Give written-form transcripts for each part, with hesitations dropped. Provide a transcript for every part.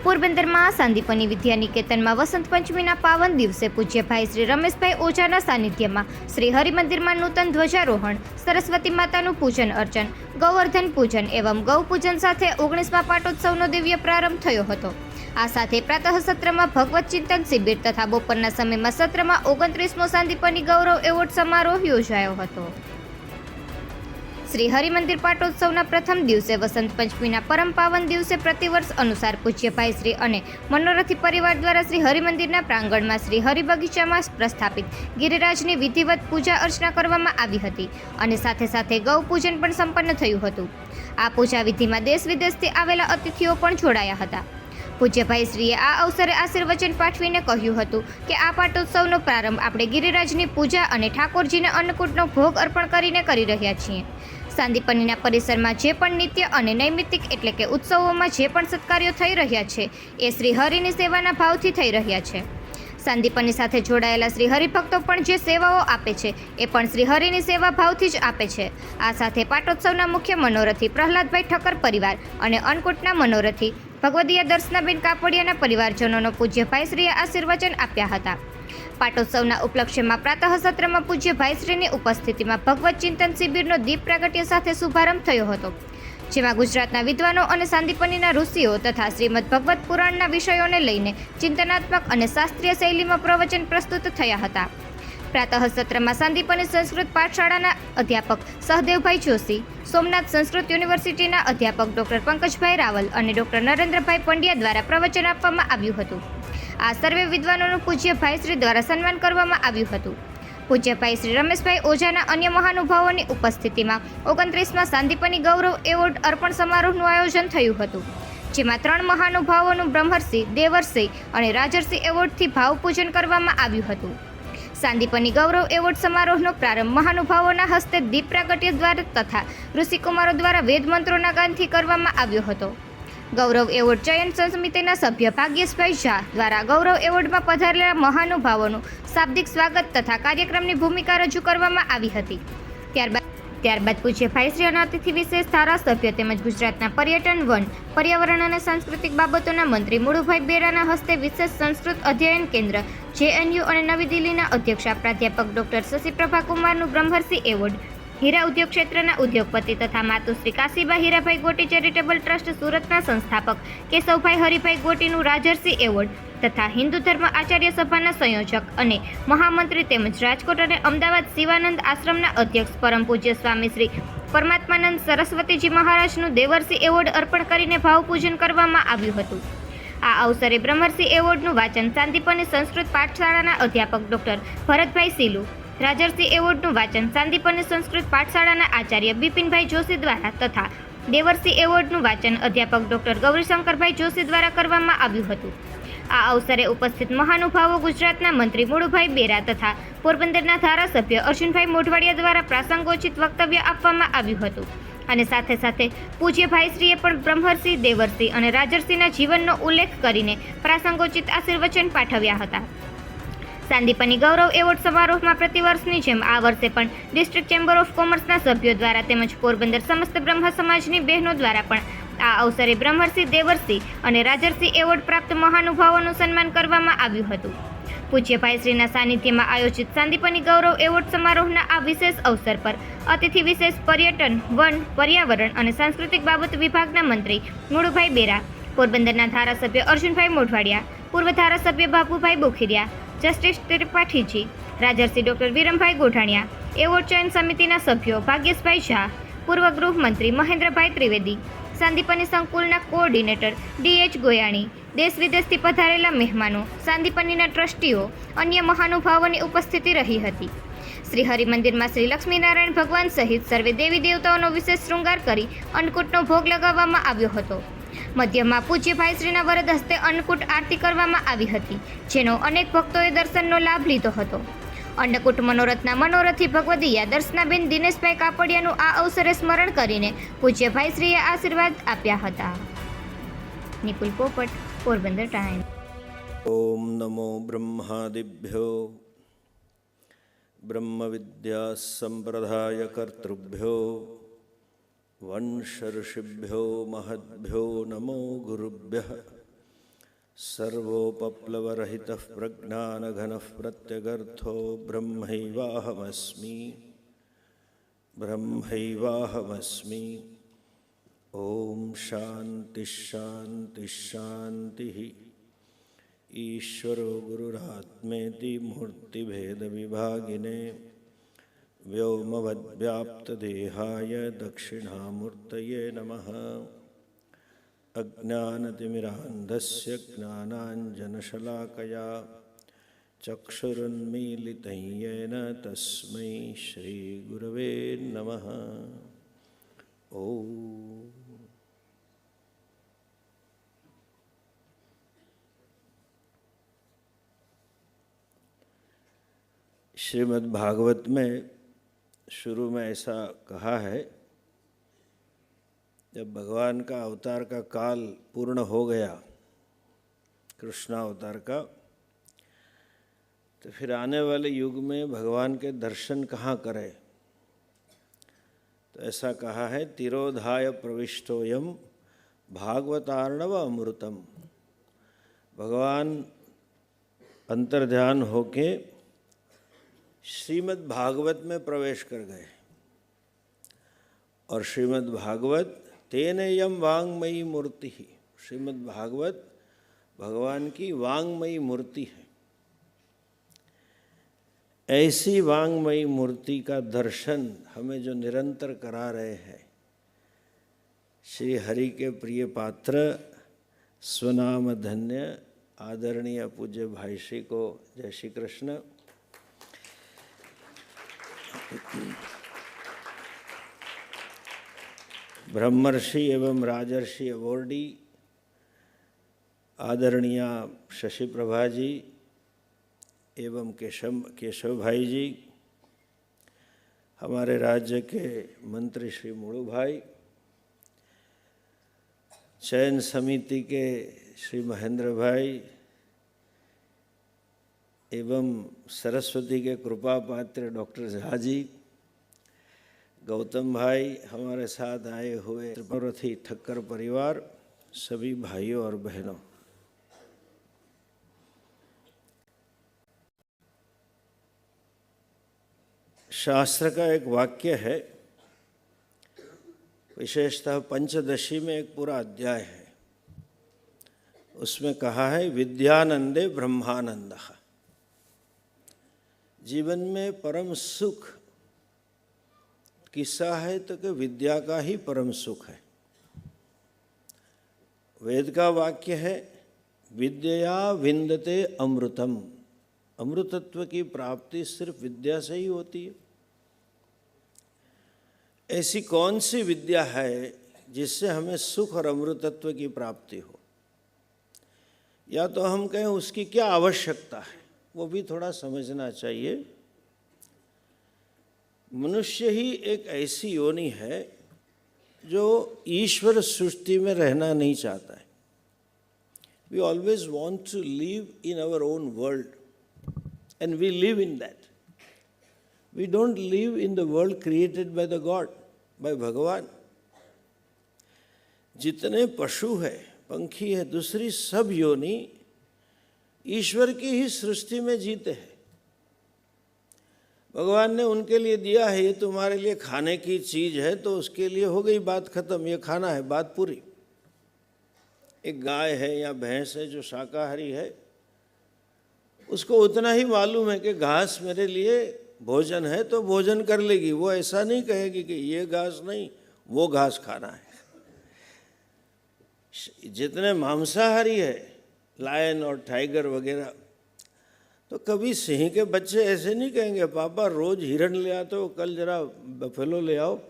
પોરબંદરમાં સાંદીપની વિદ્યાનિકેતનમાં વસંત પંચમીના પાવન દિવસે પૂજ્ય ભાઈ શ્રી રમેશભાઈ ઓઝાના સાનિધ્યમાં શ્રી હરિમંદિરમાં નૂતન ધ્વજારોહણ, સરસ્વતી માતાનું પૂજન અર્ચન, ગૌવર્ધન પૂજન એવં ગૌ પૂજન સાથે 19મા પાટોત્સવનો દિવ્ય પ્રારંભ થયો હતો। આ સાથે પ્રાતઃ સત્રમાં ભગવત ચિંતન શિબિર તથા બપોરના સમયમાં સત્રમાં 29મો સાંદીપની ગૌરવ એવોર્ડ સમારોહ યોજાયો હતો। શ્રી હરિમંદિર પાટોત્સવના પ્રથમ દિવસે વસંત પંચમીના પરમ પાવન દિવસે પ્રતિવર્ષ અનુસાર પૂજ્ય ભાઈ શ્રી અને મનોરથી પરિવાર દ્વારા શ્રી હરિમંદિરના પ્રાંગણમાં શ્રી હરિબગીચામાં પ્રસ્થાપિત ગિરિરાજની વિધિવત પૂજા અર્ચના કરવામાં આવી હતી અને સાથે સાથે ગૌ પૂજન પણ સંપન્ન થયું હતું। આ પૂજા વિધિમાં દેશ વિદેશથી આવેલા અતિથિઓ પણ જોડાયા હતા। પૂજ્યભાઈ શ્રીએ આ અવસરે આશીર્વચન પાઠવીને કહ્યું હતું કે આ પાટોત્સવનો પ્રારંભ આપણે ગિરિરાજની પૂજા અને ઠાકોરજીને અન્નકૂટનો ભોગ અર્પણ કરીને કરી રહ્યા છીએ। સાંદીપનીના પરિસરમાં જે પણ નિત્ય અને નૈમિત્તિક એટલે કે ઉત્સવોમાં જે પણ સત્કાર્યો થઈ રહ્યા છે એ શ્રી હરિની સેવાના ભાવથી થઈ રહ્યા છે। સાંદીપની સાથે જોડાયેલા શ્રી હરિભક્તો પણ જે સેવાઓ આપે છે એ પણ શ્રી હરિની સેવા ભાવથી જ આપે છે। આ સાથે પાટોત્સવના મુખ્ય મનોરથી પ્રહલાદભાઈ ઠક્કર પરિવાર અને અન્નકૂટના મનોરથી ભગવદીયા દર્શનાબેન કાપડિયાના પરિવારજનોનો પૂજ્ય ભાઈશ્રીએ આશીર્વચન આપ્યા હતા। પાટોત્સવના ઉપલક્ષ્યમાં પ્રાતઃ સત્રમાં પૂજ્ય ભાઈશ્રીની ઉપસ્થિતિમાં ભગવત ચિંતન શિબિરનો દીપ પ્રાગટ્ય સાથે શુભારંભ થયો હતો, જેમાં ગુજરાતના વિદ્વાનો અને સાંદીપનીના ઋષિઓ તથા શ્રીમદ ભગવત પુરાણના વિષયોને લઈને ચિંતનાત્મક અને શાસ્ત્રીય શૈલીમાં પ્રવચન પ્રસ્તુત થયા હતા। પ્રાતઃ સત્રમાં સાંદીપની સંસ્કૃત પાઠશાળાના અધ્યાપક સહદેવભાઈ જોશી, સોમનાથ સંસ્કૃત યુનિવર્સિટીના અધ્યાપક ડૉક્ટર પંકજભાઈ રાવલ અને ડૉક્ટર નરેન્દ્રભાઈ પંડ્યા દ્વારા પ્રવચન આપવામાં આવ્યું હતું। આ સર્વે વિદ્વાનોનું પૂજ્ય ભાઈશ્રી દ્વારા સન્માન કરવામાં આવ્યું હતું। પૂજ્ય ભાઈ શ્રી રમેશભાઈ ઓઝાના અન્ય મહાનુભાવોની ઉપસ્થિતિમાં 29મા સાંદીપની ગૌરવ એવોર્ડ અર્પણ સમારોહનું આયોજન થયું હતું, જેમાં 3 મહાનુભાવોનું બ્રહ્મર્ષિ, દેવર્ષિ અને રાજર્ષિ એવોર્ડથી ભાવપૂજન કરવામાં આવ્યું હતું। સાંદીપની ગૌરવ એવોર્ડ સમારોહનો પ્રારંભ મહાનુભાવોના હસ્તે દીપ પ્રાગટ્ય દ્વારા તથા ઋષિકુમારો દ્વારા વેદ મંત્રોના ગાનથી કરવામાં આવ્યો હતો। ગૌરવ એવોર્ડ ચયન સમિતિના સભ્ય ભાગ્યેશભાઈ ઝા દ્વારા ગૌરવ એવોર્ડમાં પધારેલા મહાનુભાવોનું શાબ્દિક સ્વાગત તથા કાર્યક્રમની ભૂમિકા રજૂ કરવામાં આવી હતી। ત્યારબાદ પૂજ્ય ભાઈશ્રી અને અતિથિ વિશેષ ધારાસભ્ય તેમજ ગુજરાતના પર્યટન, વન, પર્યાવરણ અને સાંસ્કૃતિક બાબતોના મંત્રી મુળુભાઈ બેરાના હસ્તે વિશેષ સંસ્કૃત અધ્યયન કેન્દ્ર JNU અને નવી દિલ્હીના અધ્યક્ષા પ્રાધ્યાપક ડૉક્ટર શશિપ્રભા કુમારનું બ્રહ્મર્ષિ એવોર્ડ, હીરા ઉદ્યોગ ક્ષેત્રના ઉદ્યોગપતિ તથા માતુશ્રી કાશીબા હીરાભાઈ ગોટી ચેરિટેબલ ટ્રસ્ટ સુરતના સંસ્થાપક કેશવભાઈ હરિભાઈ ગોટીનું રાજર્ષિ એવોર્ડ તથા હિન્દુ ધર્મ આચાર્ય સભાના સંયોજક અને મહામંત્રી તેમજ રાજકોટ અને અમદાવાદ શિવાનંદ આશ્રમના અધ્યક્ષ પરમ પૂજ્ય સ્વામી શ્રી પરમાત્માનંદ સરસ્વતીજી મહારાજનું દેવર્ષિ એવોર્ડ અર્પણ કરીને ભાવપૂજન કરવામાં આવ્યું હતું। આ અવસરે બ્રહ્મર્ષિ એવોર્ડનું વાચન સાંદીપની સંસ્કૃત પાઠશાળાના અધ્યાપક ડૉક્ટર ભરતભાઈ સિલુ, રાજર્ષિ એવોર્ડનું વાચન સાંદીપની સંસ્કૃત પાઠશાળાના આચાર્ય બિપિનભાઈ જોશી દ્વારા તથા દેવર્ષિ એવોર્ડનું વાચન અધ્યાપક ડૉક્ટર ગૌરીશંકરભાઈ જોશી દ્વારા કરવામાં આવ્યું હતું। આ અવસરે ઉપસ્થિત મહાનુભાવો ગુજરાતના મંત્રી મુળુભાઈ બેરા તથા પોરબંદરના ધારાસભ્ય અર્જુનભાઈ મોઢવાડિયા દ્વારા પ્રાસંગોચિત વક્તવ્ય આપવામાં આવ્યું હતું અને સાથે સાથે પૂજ્ય ભાઈશ્રીએ પણ બ્રહ્મર્ષિ, દેવર્ષિ અને રાજર્ષિના જીવનનો ઉલ્લેખ કરીને પ્રાસંગોચિત આશીર્વચન પાઠવ્યા હતા। સાંદીપની ગૌરવ એવોર્ડ સમારોહમાં પ્રતિવર્ષની જેમ આ વર્ષે પણ ડિસ્ટ્રિક્ટ ચેમ્બર ઓફ કોમર્સના સભ્યો દ્વારા તેમજ પોરબંદર સમસ્ત બ્રહ્મ સમાજની બહેનો દ્વારા પણ આ અવસરે બ્રહ્મર્ષિ, દેવર્ષિ અને રાજર્ષિ એવોર્ડ પ્રાપ્ત મહાનુભાવોનું સન્માન કરવામાં આવ્યું હતું। પૂજ્ય ભાઈશ્રીના સાનિધ્યમાં આયોજિત સાંદીપની ગૌરવ એવોર્ડ સમારોહના આ વિશેષ અવસર પર અતિથિ વિશેષ પર્યટન, વન, પર્યાવરણ અને સાંસ્કૃતિક બાબત વિભાગના મંત્રી મુળુભાઈ બેરા, પોરબંદરના ધારાસભ્ય અર્જુનભાઈ મોઢવાડિયા, પૂર્વ ધારાસભ્ય Babubhai Bokhiria, justice Tripathiji, Rajarshi doctor Virambhai Gothaniya, award ચયન સમિતિના સભ્યો ભાગ્યેશભાઈ ઝા, પૂર્વ ગૃહમંત્રી મહેન્દ્રભાઈ ત્રિવેદી, સાંદીપની સંકુલના કોઓર્ડિનેટર DH ગોયાણી, દેશ વિદેશથી પધારેલા મહેમાનો, સાંદીપનીના ટ્રસ્ટીઓ, અન્ય મહાનુભાવોની ઉપસ્થિતિ રહી હતી। શ્રી હરિમંદિરમાં શ્રી લક્ષ્મીનારાયણ ભગવાન સહિત સર્વે દેવી દેવતાઓનો વિશેષ શૃંગાર કરી અન્નકૂટનો ભોગ લગાવવામાં આવ્યો હતો। મધ્યમાં પૂજ્ય ભાઈશ્રીના વરદ હસ્તે અન્નકૂટ આરતી કરવામાં આવી હતી, જેનો અનેક ભક્તોએ દર્શનનો લાભ લીધો હતો। અન્નકૂટ મનોરથના મનોરથી ભગવદીયા દર્શનાબેન દિનેશભાઈ કાપડિયાનું આ અવસરે સ્મરણ કરીને પૂજ્ય ભાઈશ્રીએ આશીર્વાદ આપ્યા હતા। નિપુલ પોપટ, પોરબંદર ટાઈમ। ઓમ નમો બ્રહ્માદિભ્યો બ્રહ્મ વિદ્યા સંપ્રદાય કર્તૃભ્યો વંશ ઋષિભ્યો મહદ્ભ્યો નમો ગુરુભ્યઃ सर्वोपप्लवरहितः प्रज्ञानघनः प्रत्यगर्थो ब्रह्मैवाहमस्मि। ओम शांति शांति शांति। ईश्वरो गुरुरात्मेति मूर्तिभेद विभागिने व्योमवद्व्याप्तदेहाय दक्षिणामूर्तये नमः। अज्ञानतिमिरान्धस्य ज्ञानाञ्जनशलाकया चक्षुरुन्मीलितं येन तस्मै श्रीगुरवे नमः। ओम। श्रीमद् भागवत में शुरू में ऐसा कहा है, जब भगवान का अवतार का काल पूर्ण हो गया, कृष्णावतार का, तो फिर आने वाले युग में भगवान के दर्शन कहाँ करें। तो ऐसा कहा है, तिरोधाय प्रविष्टोयम भागवतार्णव अमृतम। भगवान अंतर्ध्यान होके श्रीमद् भागवत में प्रवेश कर गए, और श्रीमद् भागवत तेनेयम वांगमयी मूर्ति ही। श्रीमद् भागवत भगवान की वांगमयी मूर्ति है। ऐसी वांगमयी मूर्ति का दर्शन हमें जो निरंतर करा रहे हैं श्री हरि के प्रिय पात्र स्वनाम धन्य आदरणीय पूज्य भाई श्री को जय श्री कृष्ण। ब्रह्मर्षि एवं राजर्षि अवॉर्डी आदरणीय शशि प्रभा जी एवं केशव भाई जी, हमारे राज्य के मंत्री श्री मुड़ू भाई, चयन समिति के श्री महेंद्र भाई एवं सरस्वती के कृपा पात्र डॉक्टर झा जी, गौतम भाई, हमारे साथ आए हुए त्रिपुरथी ठक्कर परिवार, सभी भाइयों और बहनों, शास्त्र का एक वाक्य है, विशेषतः पंचदशी में एक पूरा अध्याय है। उसमें कहा है, विद्यानंदे ब्रह्मानंदः। जीवन में परम सुख किस्सा है तो कि विद्या का ही परम सुख है। वेद का वाक्य है, विद्या विन्दते अमृतम। अमृतत्व की प्राप्ति सिर्फ विद्या से ही होती है। ऐसी कौन सी विद्या है जिससे हमें सुख और अमृतत्व की प्राप्ति हो, या तो हम कहें उसकी क्या आवश्यकता है, वो भी थोड़ा समझना चाहिए। मनुष्य ही एक ऐसी योनि है जो ईश्वर सृष्टि में रहना नहीं चाहता है। We always want to live in our own world and we live in that. We don't live in the world created by the God, by भगवान। जितने पशु है, पंखी है, दूसरी सब योनि ईश्वर की ही सृष्टि में जीते हैं। भगवान ने उनके लिए दिया है, ये तुम्हारे लिए खाने की चीज है, तो उसके लिए हो गई बात खत्म, ये खाना है, बात पूरी। एक गाय है या भैंस है जो शाकाहारी है, उसको उतना ही मालूम है कि घास मेरे लिए भोजन है तो भोजन कर लेगी। वो ऐसा नहीं कहेगी कि ये घास नहीं, वो घास खाना है। जितने मांसाहारी है, लायन और टाइगर वगैरह, तो कभी सिंह के बच्चे ऐसे नहीं कहेंगे, पापा रोज हिरण ले आते हो, कल जरा बफेलो ले आओ,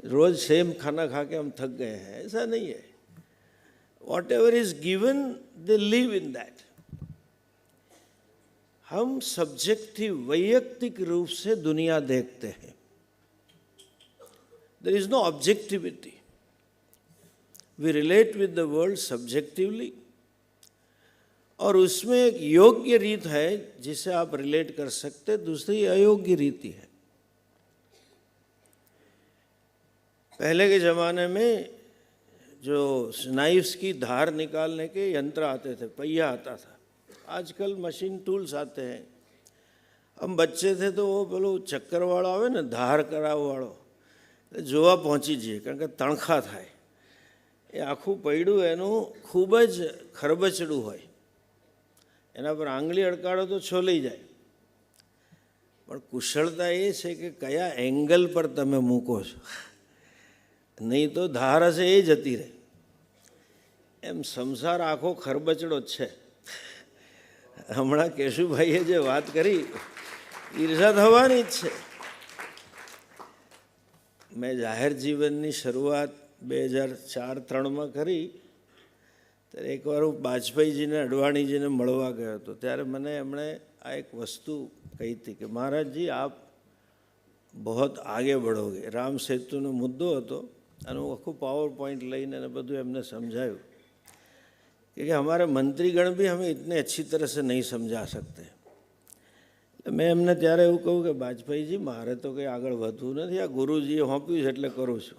रोज सेम खाना खा के हम थक गए हैं। ऐसा नहीं है। Whatever is given they live in that. हम सब्जेक्टिव वैयक्तिक रूप से दुनिया देखते हैं। There is no objectivity. We relate with the world subjectively, और उसमें एक योग्य रीत है जिसे आप रिलेट कर सकते, दूसरी अयोग्य रीति है। पहले के ज़माने में जो नाइफ्स की धार निकालने के यंत्र आते थे, पहिया आता था। आजकल मशीन टूल्स आते हैं। हम बच्चे थे तो वो પેલો ચક્કરવાળો આવે ને, ધાર કરાવવાળો, જોવા પહોંચી જઈએ, કારણ કે તણખા થાય. એ આખું પૈડું એનું ખૂબ જ ખરબચડું હોય, એના પર આંગળી અડકાડો તો છોલાઈ જાય. પણ કુશળતા એ છે કે કયા એંગલ પર તમે મૂકો છો, નહીં તો ધાર હશે એ જતી રહે. એમ સંસાર આખો ખરબચડો જ છે. હમણાં કેશુભાઈએ જે વાત કરી, ઈર્ષા થવાની જ છે. મેં જાહેર જીવનની શરૂઆત 2004-03 કરી, ત્યારે એકવાર હું વાજપેયીજીને અડવાણીજીને મળવા ગયો હતો. ત્યારે મને એમણે આ એક વસ્તુ કહી હતી કે महाराज जी आप बहुत आगे बढ़ोगे. राम सेतुનો મુદ્દો હતો અને હું આખું પાવર પોઈન્ટ લઈને અને બધું એમને સમજાયું कि हमारे मंत्रीगण भी हमें इतने अच्छी तरह से नहीं समझा सकते. मैं એમને ત્યારે એવું કહું કે વાજપેયીજી મારે તો કંઈ આગળ વધવું નથી, આ ગુરુજીએ સોંપ્યું છે એટલે કરું છું.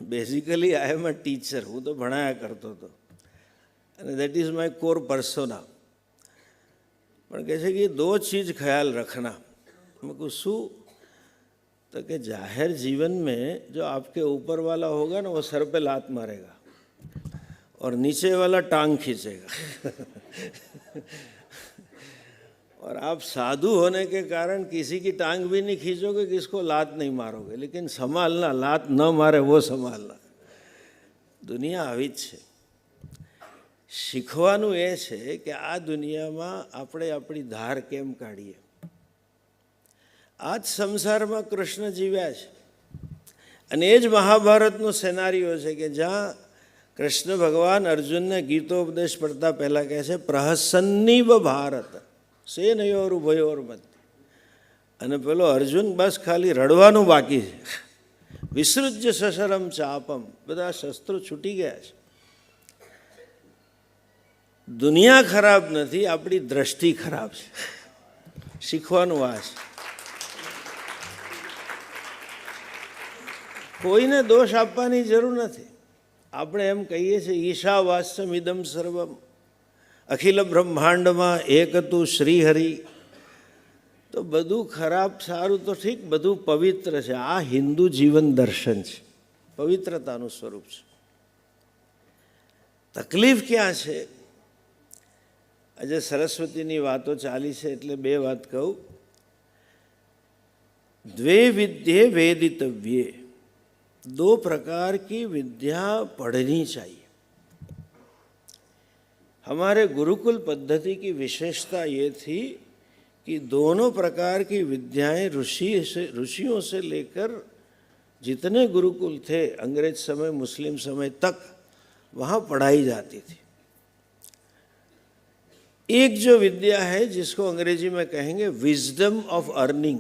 Basically I M a teacher, હું તો ભણાયા કરતો હતો અને that is my core persona. પણ કહે છે કે दो चीज़ ख्याल रखना. मैं कहूँ શું? तो कि जाहिर जीवन में जो आपके ऊपर वाला होगा ना, वो सर पे लात मारेगा और नीचे वाला टांग खींचेगा. और आप साधु होने के कारण किसी की टांग भी नहीं खींचोगे, किसको लात नहीं मारोगे, लेकिन संभालना, लात न मारे वो संभालना. दुनिया આવી જ છે. શીખવાનું એ છે કે આ દુનિયામાં આપણે આપણી ધાર કેમ કાઢીએ. આ જ સંસારમાં કૃષ્ણ જીવ્યા છે અને એ જ મહાભારતનો સેનારીઓ છે કે જ્યાં કૃષ્ણ ભગવાન અર્જુનને ગીતોપદેશ પડતા પહેલાં કહે છે પ્રહસન્નીવ ભારત સેનયોર ઉભયોર મધ્ય. અને પેલો અર્જુન બસ ખાલી રડવાનું બાકી છે. વિસૃજ્ય સશરમ ચાપમ, બધા શસ્ત્રો છૂટી ગયા છે. દુનિયા ખરાબ નથી, આપણી દ્રષ્ટિ ખરાબ છે. શીખવાનું આ છે. કોઈને દોષ આપવાની જરૂર નથી. આપણે એમ કહીએ છીએ ઈશાવાસ્યમ ઇદમ સર્વમ, અખિલ બ્રહ્માંડમાં એક હતું શ્રીહરિ. તો બધું ખરાબ સારું તો ઠીક, બધું પવિત્ર છે. આ હિન્દુ જીવન દર્શન છે, પવિત્રતાનું સ્વરૂપ છે. તકલીફ ક્યાં છે? આજે સરસ્વતીની વાતો ચાલી છે એટલે બે વાત કહું. દ્વે વિદ્યે વેદિતવ્યે, दो प्रकार की विद्या पढ़नी चाहिए. हमारे गुरुकुल पद्धति की विशेषता ये थी कि दोनों प्रकार की विद्याएं ऋषियों से लेकर जितने गुरुकुल थे अंग्रेज समय मुस्लिम समय तक वहाँ पढ़ाई जाती थी. एक जो विद्या है जिसको अंग्रेजी में कहेंगे विजडम ऑफ अर्निंग,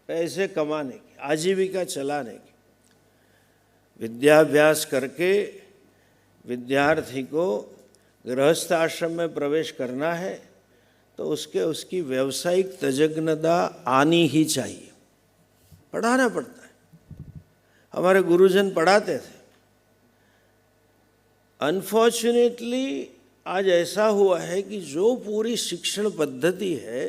पैसे कमाने की, आजीविका चलाने की. विद्याभ्यास करके विद्यार्थी को गृहस्थ आश्रम में प्रवेश करना है तो उसकी व्यावसायिक तजज्ञता आनी ही चाहिए. पढ़ाना पड़ता है. हमारे गुरुजन पढ़ाते थे. अनफॉर्चुनेटली आज ऐसा हुआ है कि जो पूरी शिक्षण पद्धति है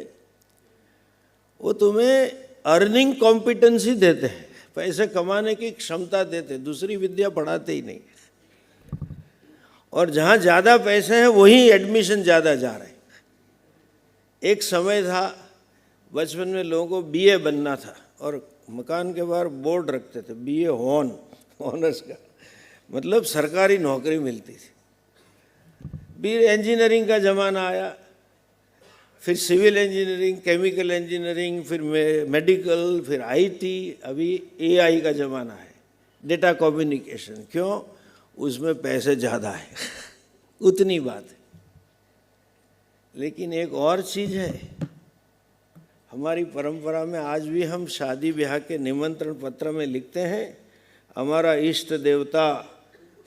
वो तुम्हें अर्निंग कॉम्पिटेंसी देते हैं, पैसे कमाने की क्षमता देते, दूसरी विद्या पढ़ाते ही नहीं. और जहाँ ज़्यादा पैसे हैं वहीं एडमिशन ज़्यादा जा रहे हैं. एक समय था बचपन में लोगों को बीए बनना था और मकान के बाहर बोर्ड रखते थे बीए ऑनर्स का, मतलब सरकारी नौकरी मिलती थी. फिर इंजीनियरिंग का ज़माना आया, फिर सिविल इंजीनियरिंग, केमिकल इंजीनियरिंग, फिर मेडिकल, फिर आईटी, अभी एआई का ज़माना है, डेटा कम्युनिकेशन. क्यों? उसमें पैसे ज़्यादा है. उतनी बात है. लेकिन एक और चीज़ है, हमारी परंपरा में आज भी हम शादी ब्याह के निमंत्रण पत्र में लिखते हैं हमारा इष्ट देवता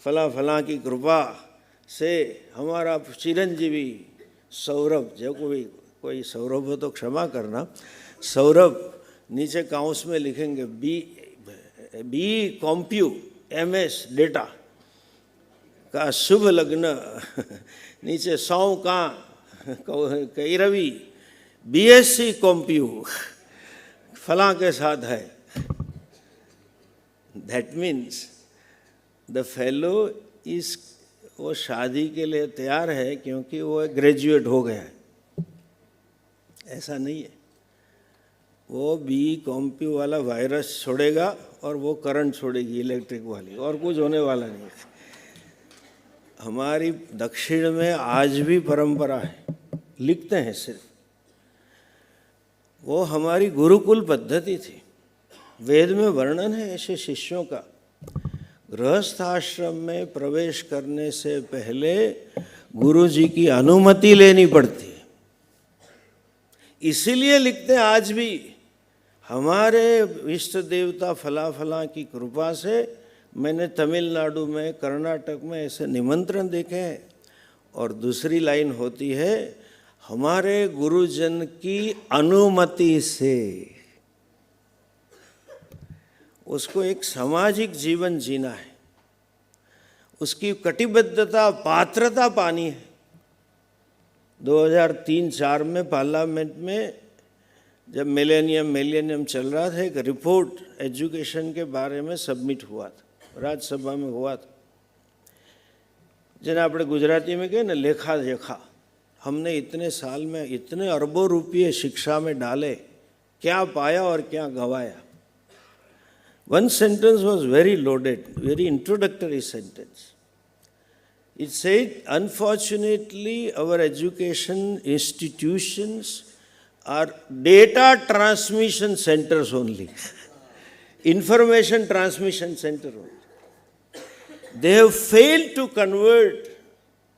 फला फला की कृपा से हमारा चिरंजीवी सौरभ, जो कोई सौरभ हो तो क्षमा करना, सौरभ नीचे काउंस में लिखेंगे बी कॉम्प्यू MS डेटा, का शुभ लग्न, नीचे 100 का कैरवी BSc कॉम्प्यू फलां के साथ है। That means the fellow is, वो शादी के लिए तैयार है क्योंकि वो ग्रेजुएट हो गया है। ऐसा नहीं है, वो BE कॉम्प्यू वाला वायरस छोड़ेगा और वो करंट छोड़ेगी इलेक्ट्रिक वाली, और कुछ होने वाला नहीं है। हमारी दक्षिण में आज भी परंपरा है, लिखते हैं सिर्फ, वो हमारी गुरुकुल पद्धति थी। वेद में वर्णन है ऐसे शिष्यों का, गृहस्थ आश्रम में प्रवेश करने से पहले गुरुजी की अनुमति लेनी पड़ती है। इसीलिए लिखते हैं आज भी, हमारे इष्ट देवता फला फला की कृपा से मैंने तमिलनाडु में, कर्नाटक में ऐसे निमंत्रण देखे हैं। और दूसरी लाइन होती है, हमारे गुरुजन की अनुमति से। उसको एक सामाजिक जीवन जीना है, उसकी कटिबद्धता, पात्रता पानी है। 2003-4 में पार्लियामेंट में जब मिलेनियम चल रहा था, एक रिपोर्ट एजुकेशन के बारे में सबमिट हुआ था, राज्यसभा में हुआ था, जिन्हें આપણે गुजराती में कहे ना लेखा जोखा। हमने इतने साल में इतने अरबों रुपये शिक्षा में डाले, क्या पाया और क्या गवाया। One sentence was very loaded, very introductory sentence. It said, unfortunately, our education institutions are data transmission centers only, information transmission center only. They have failed to convert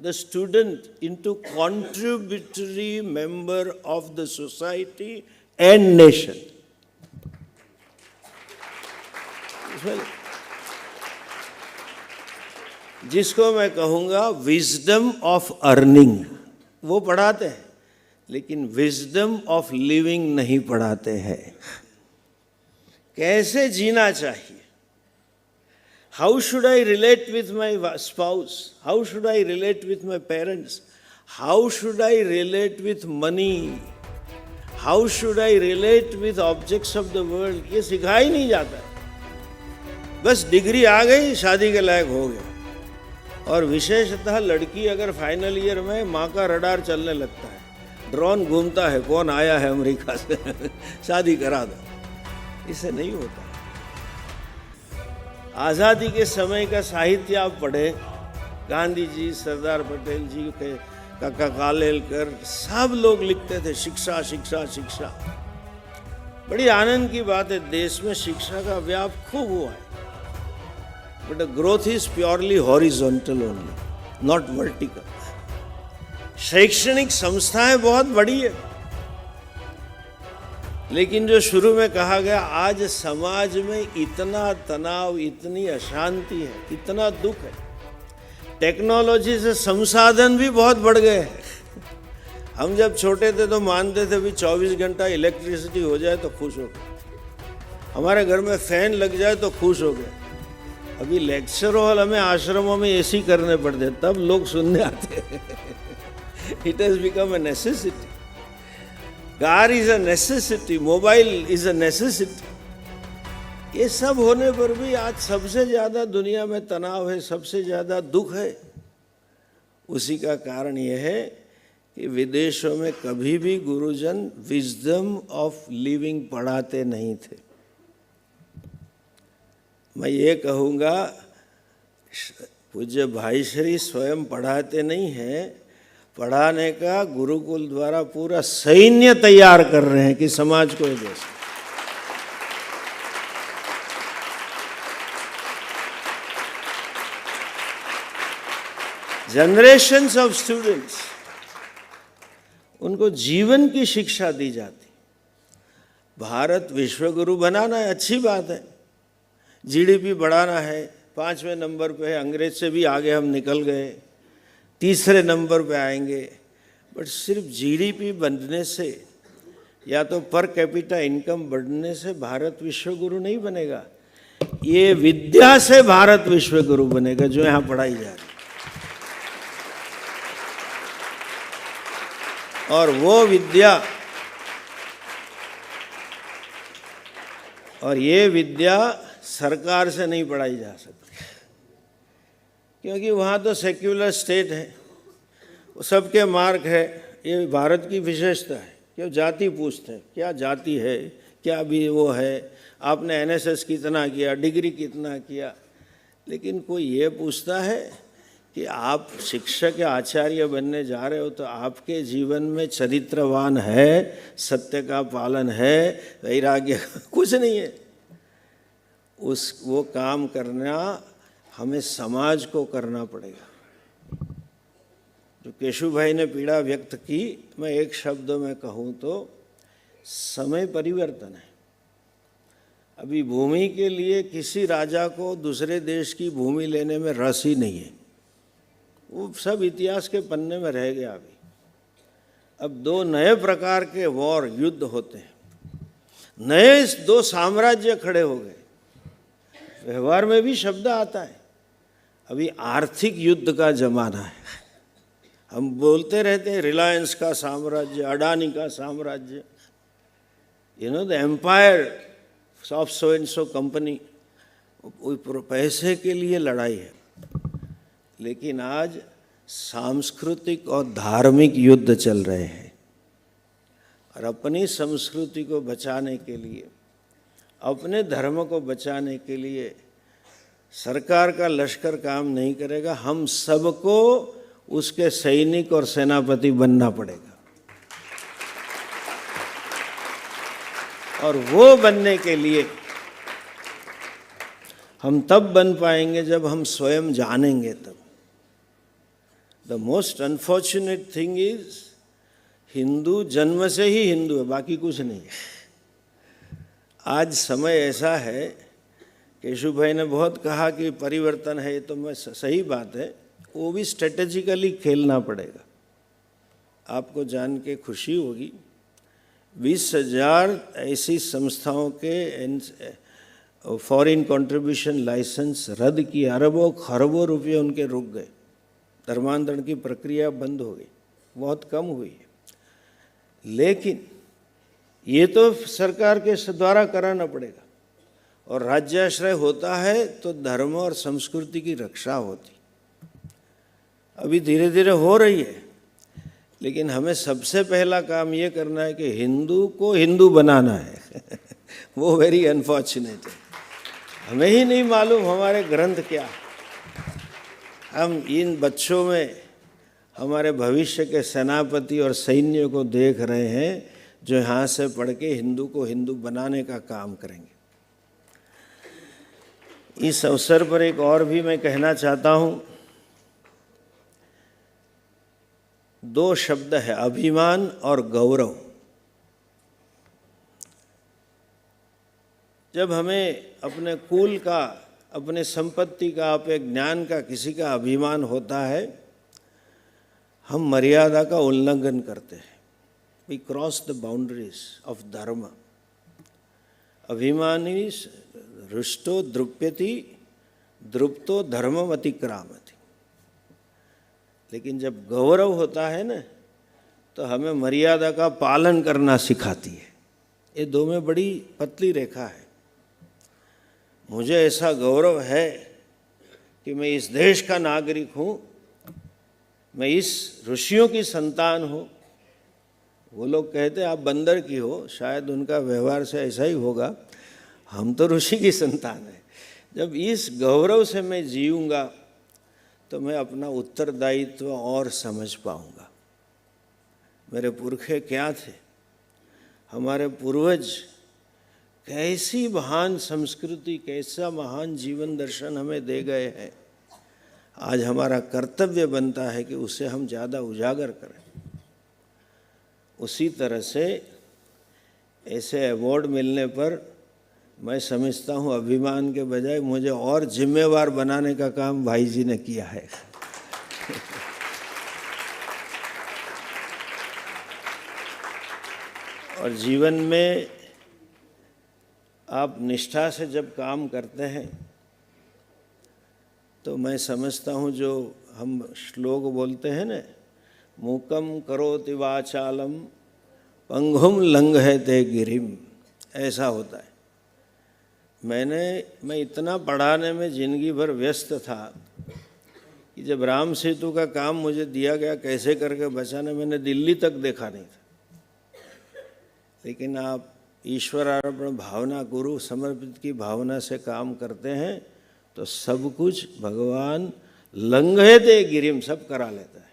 the student into contributory member of the society and nation. जिसको मैं कहूँगा wisdom of earning, वो पढ़ाते हैं, लेकिन wisdom of living नहीं पढ़ाते हैं। कैसे जीना चाहिए, how should I relate with my spouse, how should I relate with my parents, how should I relate with money, how should I relate with objects of the world, ये सिखाया ही नहीं जाता। बस डिग्री आ गई, शादी के लायक हो गया। और विशेषतः लड़की अगर फाइनल ईयर में, माँ का रडार चलने लगता है, ड्रोन घूमता है, कौन आया है अमेरिका से, शादी करा दो। इससे नहीं होता। आज़ादी के समय का साहित्य आप पढ़े, गांधी जी, सरदार पटेल जी के काका कालेलकर, सब लोग लिखते थे शिक्षा शिक्षा शिक्षा। बड़ी आनंद की बात है, देश में शिक्षा का व्याप खूब हुआ है, but the growth is purely horizontal only, not vertical. शैक्षणिक संस्थाएं बहुत बड़ी है, लेकिन जो शुरू में कहा गया, आज समाज में इतना तनाव, इतनी अशांति है, इतना दुख है। टेक्नोलॉजी से संसाधन भी बहुत बढ़ गए हैं। हम जब छोटे थे तो मानते थे भी 24 घंटा इलेक्ट्रिसिटी हो जाए तो खुश हो गए, हमारे घर में फैन लग जाए तो खुश हो गए। अभी लेक्चर हॉल हमें आश्रमों में एसी करने पड़ते, तब लोग सुनने आते। It has become a necessity, car is a necessity, mobile is a necessity. ये सब होने पर भी आज सबसे ज़्यादा दुनिया में तनाव है, सबसे ज़्यादा दुख है। उसी का कारण यह है कि विदेशों में कभी भी गुरुजन विजडम ऑफ लिविंग पढ़ाते नहीं थे। मैं ये कहूँगा, पूज्य भाई श्री स्वयं पढ़ाते नहीं हैं, पढ़ाने का गुरुकुल द्वारा पूरा सैन्य तैयार कर रहे हैं कि समाज को जैसे। जनरेशंस ऑफ स्टूडेंट्स, उनको जीवन की शिक्षा दी जाती। भारत विश्वगुरु बनाना है, अच्छी बात है, जीडीपी बढ़ाना है, 5वें नंबर पे है, अंग्रेज से भी आगे हम निकल गए, 3रे नंबर पे आएंगे। बट सिर्फ जीडीपी बढ़ने से या तो पर कैपिटा इनकम बढ़ने से भारत विश्वगुरु नहीं बनेगा। ये विद्या से भारत विश्वगुरु बनेगा, जो यहाँ पढ़ाई जा रही है। और वो विद्या, और ये विद्या सरकार से नहीं पढ़ाई जा सकती, क्योंकि वहाँ तो सेक्युलर स्टेट है, वो सबके मार्क है। ये भारत की विशेषता है कि जाति पूछते हैं, क्या जाति है, क्या भी वो है, आपने एनएसएस कितना किया, डिग्री कितना किया। लेकिन कोई ये पूछता है कि आप शिक्षक या आचार्य बनने जा रहे हो तो आपके जीवन में चरित्रवान है, सत्य का पालन है, वैराग्य कुछ नहीं है। वो काम करना हमें समाज को करना पड़ेगा। जो केशु भाई ने पीड़ा व्यक्त की, मैं एक शब्द में कहूँ तो समय परिवर्तन है। अभी भूमि के लिए किसी राजा को दूसरे देश की भूमि लेने में रस ही नहीं है, वो सब इतिहास के पन्ने में रह गया। अभी अब दो नए प्रकार के वॉर, युद्ध होते हैं, नए दो साम्राज्य खड़े हो गए। व्यवहार में भी शब्द आता है, अभी आर्थिक युद्ध का जमाना है। हम बोलते रहते हैं रिलायंस का साम्राज्य, अडानी का साम्राज्य, the empire of so and so company. पैसे के लिए लड़ाई है। लेकिन आज सांस्कृतिक और धार्मिक युद्ध चल रहे हैं, और अपनी संस्कृति को बचाने के लिए, अपने धर्म को बचाने के लिए सरकार का लश्कर काम नहीं करेगा। हम सबको उसके सैनिक और सेनापति बनना पड़ेगा। और वो बनने के लिए हम तब बन पाएंगे जब हम स्वयं जानेंगे तब। The most unfortunate thing is, Hindu जन्म से ही हिंदू है, बाकी कुछ नहीं है। आज समय ऐसा है, केशु भाई ने बहुत कहा कि परिवर्तन है, ये तो मैं सही बात है, वो भी स्ट्रेटेजिकली खेलना पड़ेगा। आपको जान के खुशी होगी, 20,000 ऐसी संस्थाओं के फॉरेन कंट्रीब्यूशन लाइसेंस रद्द किए, अरबों खरबों रुपये उनके रुक गए, धर्मांतरण की प्रक्रिया बंद हो गई, बहुत कम हुई है। लेकिन ये तो सरकार के द्वारा कराना पड़ेगा, और राज्याश्रय होता है तो धर्म और संस्कृति की रक्षा होती। अभी धीरे धीरे हो रही है, लेकिन हमें सबसे पहला काम ये करना है कि हिंदू को हिंदू बनाना है। वो वेरी अनफॉर्चुनेट है, हमें ही नहीं मालूम हमारे ग्रंथ क्या है। हम इन बच्चों में हमारे भविष्य के सेनापति और सैन्य को देख रहे हैं, जो यहाँ से पढ़ के हिंदू को हिंदू बनाने का काम करेंगे। इस अवसर पर एक और भी मैं कहना चाहता हूँ। 2 शब्द है, अभिमान और गौरव। जब हमें अपने कुल का, अपने संपत्ति का, अपने ज्ञान का, किसी का अभिमान होता है, हम मर्यादा का उल्लंघन करते हैं। We cross the boundaries of dharma. अभिमानी हृष्टो द्रुप्यति, द्रुप्तो धर्मम अतिक्रामति। लेकिन जब गौरव होता है ना, तो हमें मर्यादा का पालन करना सिखाती है। ये दो में बड़ी पतली रेखा है। मुझे ऐसा गौरव है कि मैं इस देश का नागरिक हूँ, मैं इस ऋषियों की संतान हूँ। वो लोग कहते आप बंदर की हो, शायद उनका व्यवहार से ऐसा ही होगा, हम तो ऋषि की संतान है। जब इस गौरव से मैं जीऊँगा तो मैं अपना उत्तरदायित्व और समझ पाऊँगा। मेरे पुरखे क्या थे, हमारे पूर्वज कैसी महान संस्कृति, कैसा महान जीवन दर्शन हमें दे गए हैं। आज हमारा कर्तव्य बनता है कि उसे हम ज़्यादा उजागर करें। उसी तरह से ऐसे अवार्ड मिलने पर मैं समझता हूँ अभिमान के बजाय मुझे और जिम्मेवार बनाने का काम भाई जी ने किया है। और जीवन में आप निष्ठा से जब काम करते हैं तो मैं समझता हूँ, जो हम श्लोक बोलते हैं ना, मूकम करोति वाचालम पंगुम लंघयते गिरिम, ऐसा होता है। मैं इतना पढ़ाने में जिंदगी भर व्यस्त था कि जब राम सेतु का काम मुझे दिया गया कैसे करके बचाने, मैंने दिल्ली तक देखा नहीं था। लेकिन आप ईश्वरार्पण भावना, गुरु समर्पित की भावना से काम करते हैं तो सब कुछ भगवान लंघयते गिरिम सब करा लेता है।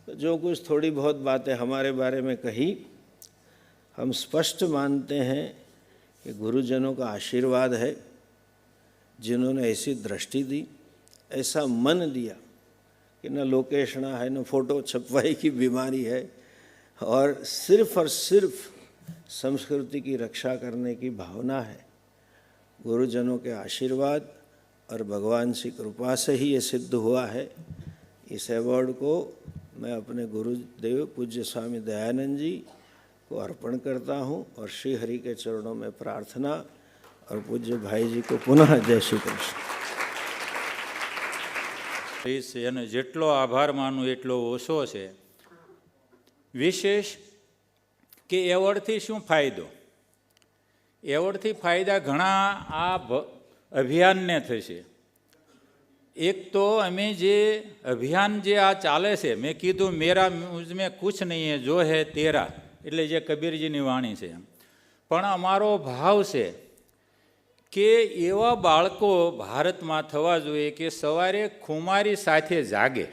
तो जो कुछ थोड़ी बहुत बातें हमारे बारे में कही, हम स्पष्ट मानते हैं कि गुरुजनों का आशीर्वाद है, जिन्होंने ऐसी दृष्टि दी, ऐसा मन दिया कि न लोकेशना है, न फोटो छपवाई की बीमारी है, और सिर्फ संस्कृति की रक्षा करने की भावना है। गुरुजनों के आशीर्वाद और भगवान की कृपा से ही ये सिद्ध हुआ है। इस अवार्ड को मैं अपने गुरुदेव पूज्य स्वामी दयानंद जी को अर्पण करता हूँ और श्री हरि के चरणों में प्रार्थना, और पूज्य भाई जी को पुनः जय श्री कृष्ण। એને જેટલો આભાર માનું એટલો ઓછો છે। વિશેષ કે એવોર્ડથી શું ફાયદો? એવોર્ડથી ફાયદા ઘણા આ અભિયાનને થશે। એક તો અમે જે અભિયાન જે આ ચાલે છે, મેં કીધું મેરા મુઝમે કુછ નહીં હે જો હે તેરા, એટલે જે કબીરજીની વાણી છે, પણ અમારો ભાવ છે કે એવા બાળકો ભારતમાં થવા જોઈએ કે સવારે ખુમારી સાથે જાગે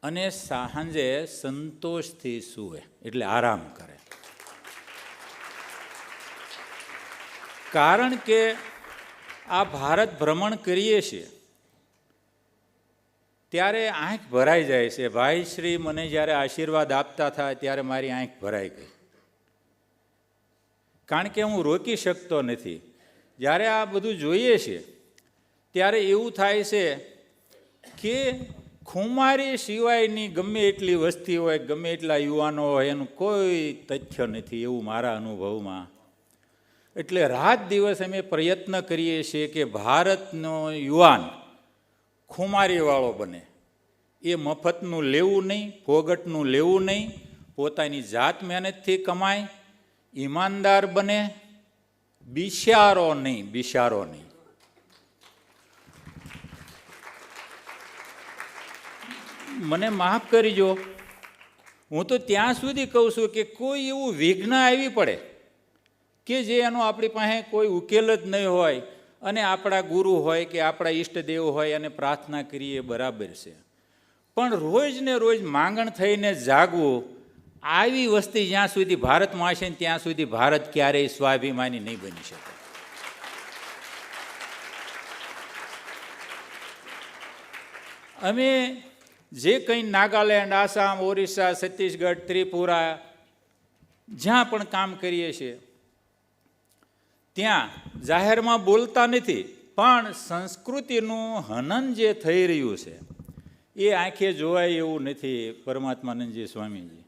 અને સાંજે સંતોષથી સૂવે, એટલે આરામ કરે। કારણ કે આ ભારત ભ્રમણ કરીએ છીએ ત્યારે આંખ ભરાઈ જાય છે। ભાઈ શ્રી મને જ્યારે આશીર્વાદ આપતા હતા ત્યારે મારી આંખ ભરાઈ ગઈ, કારણ કે હું રોકી શકતો નથી। જ્યારે આ બધું જોઈએ છે ત્યારે એવું થાય છે કે ખુમારી સિવાયની ગમે એટલી વસ્તી હોય, ગમે એટલા યુવાનો હોય, એનું કોઈ તથ્ય નથી, એવું મારા અનુભવમાં। એટલે રાત દિવસ અમે પ્રયત્ન કરીએ છીએ કે ભારતનો યુવાન ખુમારીવાળો બને। એ મફતનું લેવું નહીં, ફોગટનું લેવું નહીં, પોતાની જાત મહેનતથી કમાય, ઈમાનદાર બને, બિચારો નહીં, બિચારો નહીં। મને માફ કરજો, હું તો ત્યાં સુધી કહું છું કે કોઈ એવું વિઘ્ન આવી પડે કે જે એનો આપણી પાસે કોઈ ઉકેલ જ નહીં હોય, અને આપણા ગુરુ હોય કે આપણા ઈષ્ટદેવ હોય અને પ્રાર્થના કરીએ બરાબર છે, પણ રોજ ને રોજ માંગણ થઈને જાગવું, આવી વસ્તી જ્યાં સુધી ભારતમાં હશે ને ત્યાં સુધી ભારત ક્યારેય સ્વાભિમાની નહીં બની શકે। અમે જે કંઈ નાગાલેન્ડ, આસામ, ઓરિસ્સા, છત્તીસગઢ, ત્રિપુરા જ્યાં પણ કામ કરીએ છીએ ત્યાં જાહેરમાં બોલતા નથી, પણ સંસ્કૃતિનું હનન જે થઈ રહ્યું છે એ આંખે જોવાય એવું નથી। પરમાત્માનંદજી સ્વામીજી,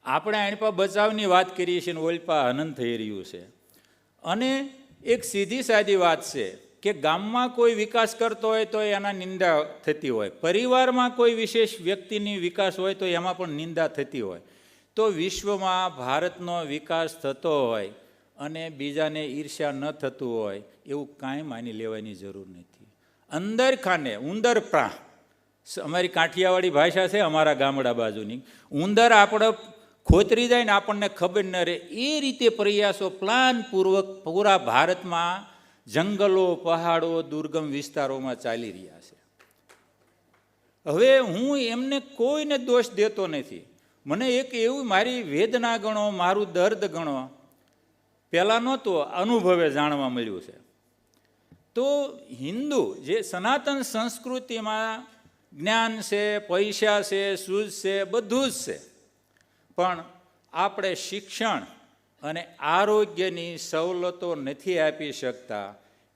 આપણે આણપા બચાવની વાત કરીએ છીએ ને ઓલપા હનન થઈ રહ્યું છે। અને એક સીધી સાદી વાત છે કે ગામમાં કોઈ વિકાસ કરતો હોય તો એના નિંદા થતી હોય, પરિવારમાં કોઈ વિશેષ વ્યક્તિની વિકાસ હોય તો એમાં પણ નિંદા થતી હોય, તો વિશ્વમાં ભારતનો વિકાસ થતો હોય અને બીજાને ઈર્ષ્યા ન થતું હોય એવું કાંઈ માની લેવાની જરૂર નથી। અંદર ખાને ઉંદર પ્રા, અમારી કાઠિયાવાડી ભાષા છે અમારા ગામડા બાજુની, ઉંદર આપણે ખોતરી જાય ને આપણને ખબર ન રહે એ રીતે પ્રયાસો પ્લાનપૂર્વક પૂરા ભારતમાં જંગલો, પહાડો, દુર્ગમ વિસ્તારોમાં ચાલી રહ્યા છે। હવે હું એમને કોઈને દોષ દેતો નથી, મને એક એવું મારી વેદના ગણો, મારું દર્દ ગણો, પહેલાં નહોતું, અનુભવે જાણવા મળ્યું છે। તો હિન્દુ જે સનાતન સંસ્કૃતિમાં જ્ઞાન છે, પૈસા છે, સૂઝ છે, બધું જ છે, પણ આપણે શિક્ષણ અને આરોગ્યની સવલતો નથી આપી શકતા।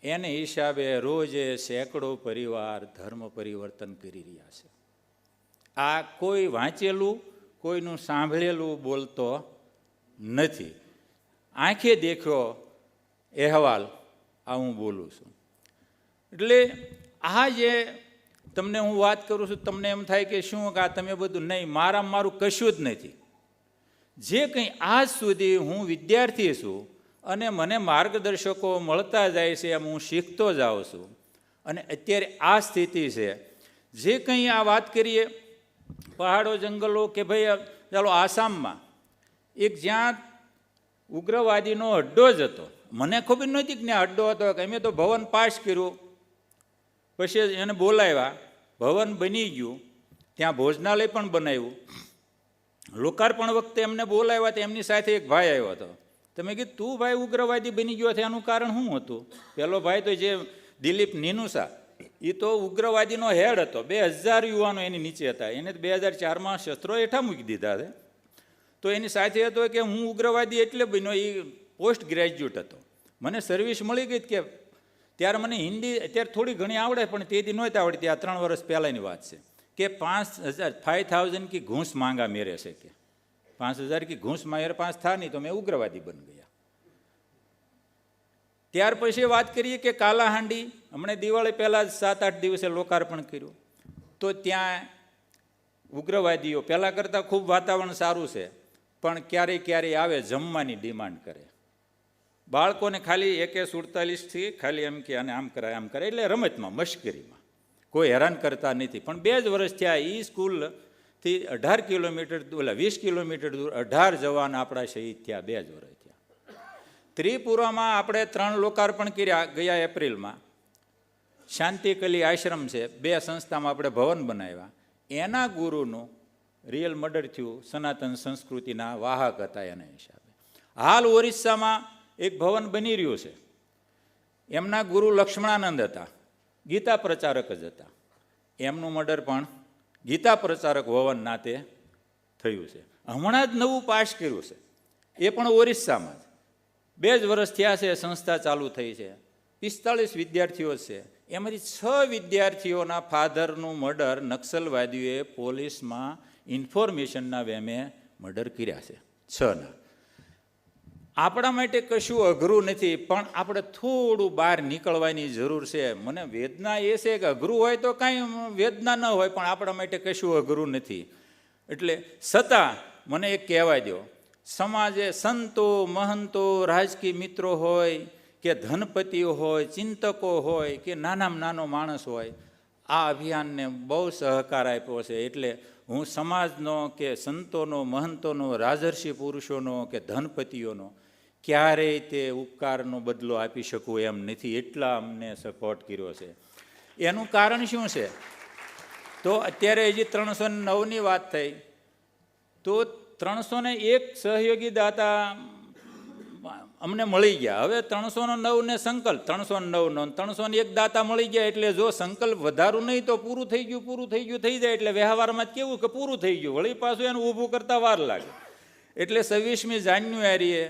એને હિસાબે રોજે સેંકડો પરિવાર ધર્મ પરિવર્તન કરી રહ્યા છે। આ કોઈ વાંચેલું, કોઈનું સાંભળેલું બોલતો નથી, આંખે દેખ્યો અહેવાલ આ હું બોલું છું। એટલે આ જે તમને હું વાત કરું છું, તમને એમ થાય કે શું કે આ તમે બધું, નહીં, મારું કશું જ નથી. જે કંઈ આજ સુધી હું વિદ્યાર્થી છું અને મને માર્ગદર્શકો મળતા જાય છે, એમ હું શીખતો જાઉં છું. અને અત્યારે આ સ્થિતિ છે. જે કંઈ આ વાત કરીએ પહાડો, જંગલો, કે ભાઈ ચાલો આસામમાં એક જ્યાં ઉગ્રવાદીનો અડ્ડો જ હતો, મને ખબર નહોતી કે ત્યાં અડ્ડો હતો. કે અમે તો ભવન પાસ કર્યું, પછી એને બોલાવ્યા, ભવન બની ગયું, ત્યાં ભોજનાલય પણ બનાવ્યું. લોકાર્પણ વખતે એમને બોલાવ્યા તો એમની સાથે એક ભાઈ આવ્યો હતો. તમે કીધું તું ભાઈ ઉગ્રવાદી બની ગયો છે, એનું કારણ શું હતું? પેલો ભાઈ તો જે દિલીપ નીનુસા, એ તો ઉગ્રવાદીનો હેડ હતો. 2000 યુવાનો એની નીચે હતા. એને 2004માં શસ્ત્રો હેઠા મૂકી દીધા છે. તો એની સાથે હતો કે હું ઉગ્રવાદી એટલે બન્યો, એ પોસ્ટ ગ્રેજ્યુએટ હતો. મને સર્વિસ મળી ગઈ કે ત્યારે મને હિન્દી અત્યારે થોડી ઘણી આવડે, પણ તેથી નહોતી આવડતી. આ 3 વર્ષ પહેલાંની વાત છે કે 5,000 की घूस मांगा मेरे से, કે 5,000 की घूस मेरे पास था नहीं तो मैं उग्रवादी बन गया. ત્યાર પછી વાત કરીએ કે કાલાહાંડી, હમણાં દિવાળી પહેલાં જ 7-8 દિવસે લોકાર્પણ કર્યું. તો ત્યાં ઉગ્રવાદીઓ પહેલાં કરતાં ખૂબ વાતાવરણ સારું છે, પણ ક્યારેય આવે જમવાની ડિમાન્ડ કરે. બાળકોને ખાલી AK-47થી ખાલી એમ કે અને આમ કરાય આમ કરે, એટલે રમતમાં મશ્કરીમાં કોઈ હેરાન કરતા નથી. પણ 2 જ વર્ષ થયા એ સ્કૂલથી 18 કિલોમીટર 20 કિલોમીટર દૂર 18 જવાન આપણા શહીદ થયા. 2 જ વર્ષ થયા. ત્રિપુરામાં આપણે 3 લોકાર્પણ કર્યા ગયા એપ્રિલમાં. શાંતિકલી આશ્રમ છે, 2 સંસ્થામાં આપણે ભવન બનાવ્યા. એના ગુરુનું રિયલ મર્ડર થયું, સનાતન સંસ્કૃતિના વાહક હતા એના હિસાબે. હાલ ઓરિસ્સામાં એક ભવન બની રહ્યું છે. એમના ગુરુ લક્ષ્મણાનંદ હતા, ગીતા પ્રચારક જ હતા. એમનું મર્ડર પણ ગીતા પ્રચારક ભવન નાતે થયું છે. હમણાં જ નવું પાસ કર્યું છે, એ પણ ઓરિસ્સામાં જ. 2 જ વર્ષ થયા છે, સંસ્થા ચાલુ થઈ છે. 45 વિદ્યાર્થીઓ છે. એમાંથી 6 વિદ્યાર્થીઓના ફાધરનું મર્ડર નક્સલવાદીઓએ પોલીસમાં ઇન્ફોર્મેશનના વેમે મર્ડર કર્યા છે. 6ના. આપણા માટે કશું અઘરું નથી, પણ આપણે થોડું બહાર નીકળવાની જરૂર છે. મને વેદના એ છે કે અઘરું હોય તો કાંઈ વેદના ન હોય, પણ આપણા માટે કશું અઘરું નથી. એટલે છતાં મને એક કહેવા દો, સમાજે સંતો, મહંતો, રાજકીય મિત્રો હોય કે ધનપતિઓ હોય, ચિંતકો હોય કે નાનામાં નાનો માણસ હોય, આ અભિયાનને બહુ સહકાર આપ્યો છે. એટલે હું સમાજનો કે સંતોનો, મહંતોનો, રાજર્ષિ પુરુષોનો કે ધનપતિઓનો ક્યારેય તે ઉપકારનો બદલો આપી શકું એમ નથી. એટલા અમને સપોર્ટ કર્યો છે. એનું કારણ શું છે? તો અત્યારે હજી 309ની વાત થઈ, તો 301 સહયોગી દાતા અમને મળી ગયા. હવે 309 ને સંકલ્પ 309 301 દાતા મળી ગયા. એટલે જો સંકલ્પ વધારું નહીં તો પૂરું થઈ ગયું થઈ જાય. એટલે વ્યવહારમાં કેવું કે પૂરું થઈ ગયું, વળી પાછું એનું ઊભું કરતા વાર લાગે. એટલે 26મી જાન્યુઆરીએ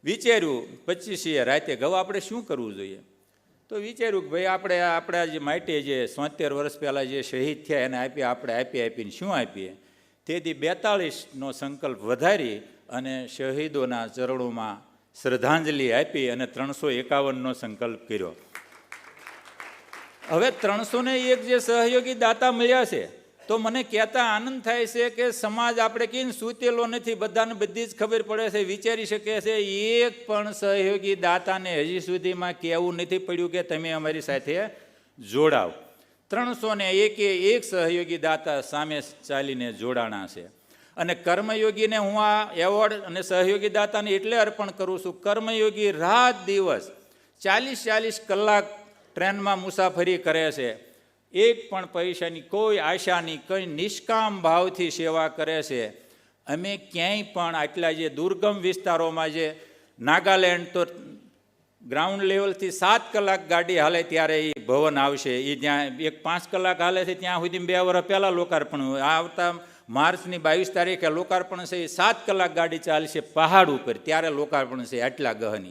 વિચાર્યું, 25મીએ રાતે ગવા આપણે શું કરવું જોઈએ? તો વિચાર્યું કે ભાઈ આપણા જે માટે જે 70 વર્ષ પહેલાં જે શહીદ થયા એને આપીને શું આપીએ? તેથી 42નો સંકલ્પ વધારી અને શહીદોના ચરણોમાં શ્રદ્ધાંજલિ આપી અને 351નો સંકલ્પ કર્યો. હવે 301 જે સહયોગી દાતા મળ્યા છે, તો મને કહેતા આનંદ થાય છે કે સમાજ આપણે કહીને સૂતેલો નથી, બધાને બધી જ ખબર પડે છે, વિચારી શકે છે. એક પણ સહયોગી દાતાને હજી સુધીમાં કહેવું નથી પડ્યું કે તમે અમારી સાથે જોડાવ. 301 સહયોગી દાતા સામે ચાલીને જોડાણા છે. અને કર્મયોગીને હું આ એવોર્ડ અને સહયોગી દાતાને એટલે અર્પણ કરું છું. કર્મયોગી રાત દિવસ 40 કલાક ટ્રેનમાં મુસાફરી કરે છે. એક પણ પૈસાની કોઈ આશા નહીં, કંઈ નિષ્કામ ભાવથી સેવા કરે છે. અમે ક્યાંય પણ આટલા જે દુર્ગમ વિસ્તારોમાં, જે નાગાલેન્ડ તો ગ્રાઉન્ડ લેવલથી 7 કલાક ગાડી હાલે ત્યારે એ ભવન આવશે. એ જ્યાં 5 કલાક હાલે છે ત્યાં સુધી 2 વર્ષ પહેલાં લોકાર્પણ. આવતા માર્ચની 22 તારીખે લોકાર્પણ છે. 7 કલાક ગાડી ચાલશે પહાડ ઉપર, ત્યારે લોકાર્પણ છે. આટલા ગહન.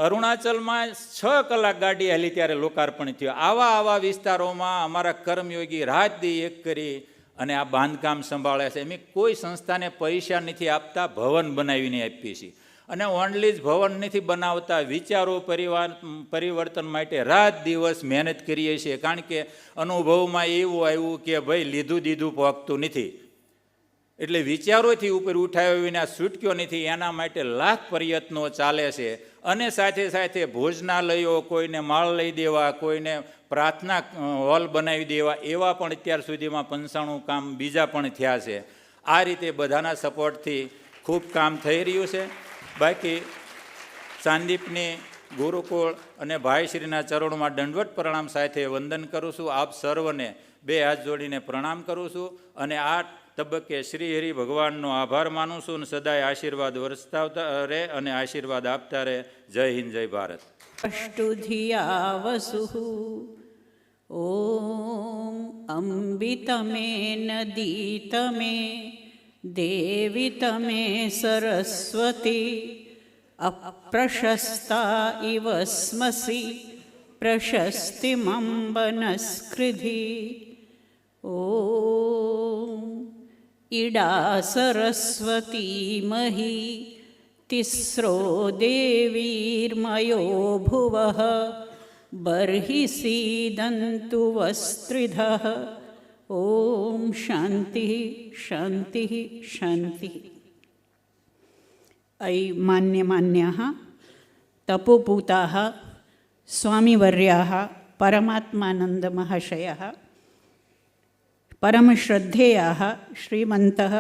અરુણાચલમાં 6 કલાક ગાડી હાલી ત્યારે લોકાર્પણ થયું. આવા વિસ્તારોમાં અમારા કર્મયોગી રાત દી એક કરી અને આ બાંધકામ સંભાળે છે. અમે કોઈ સંસ્થાને પૈસા નથી આપતા, ભવન બનાવીને આપીએ છીએ. અને ઓનલી જ ભવન નથી બનાવતા, વિચારો પરિવર્તન માટે રાત દિવસ મહેનત કરીએ છીએ. કારણ કે અનુભવમાં એવું આવ્યું કે ભાઈ લીધું દીધું પહોંચતું નથી, એટલે વિચારોથી ઉપર ઉઠાવ્યો વિના છૂટક્યો નથી. એના માટે લાખ પ્રયત્નો ચાલે છે. અને સાથે સાથે ભોજનાલયો, કોઈને માળ લઈ દેવા, કોઈને પ્રાર્થના હોલ બનાવી દેવા, એવા પણ અત્યાર સુધીમાં 95 કામ બીજા પણ થયા છે. આ રીતે બધાના સપોર્ટથી ખૂબ કામ થઈ રહ્યું છે. બાકી સાંદીપની ગુરુકુળ અને ભાઈશ્રીના ચરણોમાં દંડવત પ્રણામ સાથે વંદન કરું છું. આપ સર્વને 2 હાથ જોડીને પ્રણામ કરું છું. અને આ તબક્કે શ્રી હરિ ભગવાનનો આભાર માનું છું. અને સદાય આશીર્વાદ વરસતા રહે અને આશીર્વાદ આપતા રહે. જય હિન્દ, જય ભારત. અષ્ટુધિયા વસુ ઓમ અંબિતમે નદીતમે દેવી તમે સરસ્વતી અપ્રશસ્તા ઇવ સ્મસી પ્રશસ્તિમંબનસ્કૃધિ ઓમ ઈડા સરસ્વતી મહી તિસ્રો દેવીર્મયો ભુવઃ બર્હિ સીદંતુ વસ્ત્રિધઃ ઓમ શાંતિ શાંતિ શાંતિ. અયि માન્યમાન્યાः તપોભૂતાः સ્વામીવર્યાः પરમાત્માનંદમહાશયાः પરમશ્રદ્ધેયાः શ્રીમन्तः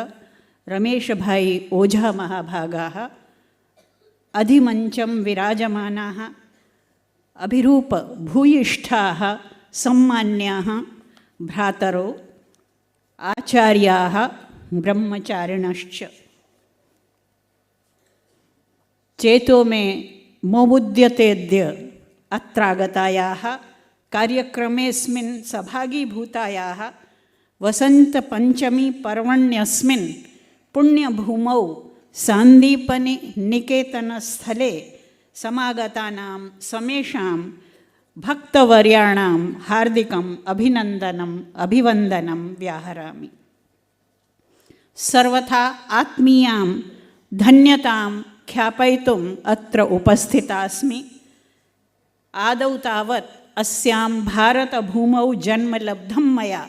રમેશભાઈ ઓઝા મહાભાગાः અધિમંચમ વિરાજમાનાः અભિરૂપ ભૂયિષ્ઠાः સમ્માન્યાः ભ્રાતરો આચાર્યાः બ્રહ્મચારિણશ્ચ. ચેતો મે મોબુદ્યતેદ્ય અત્રાગતાયાः કાર્યક્રમેऽસ્મિन् સભાગીભૂતાયાः વસંતપંચમી પર્વણ્યસ્મિन् પુણ્યભૂમौ સાંદીપનિ નિકેતનસ્થલે સમાગતાનાં સમેષાં ભક્તવર્યાણાં હાર્દિકમ અભિનંદનમ અભિવંદનમ વ્યાહરામિ. સર્વથા આત્મીયાં ધન્યતાં ખ્યાપયિતુમ અત્ર ઉપસ્થિતાસ્મિ. આદૌ તાવત અસ્યાં ભારતભૂમૌ જન્મ લબ્ધમ મયા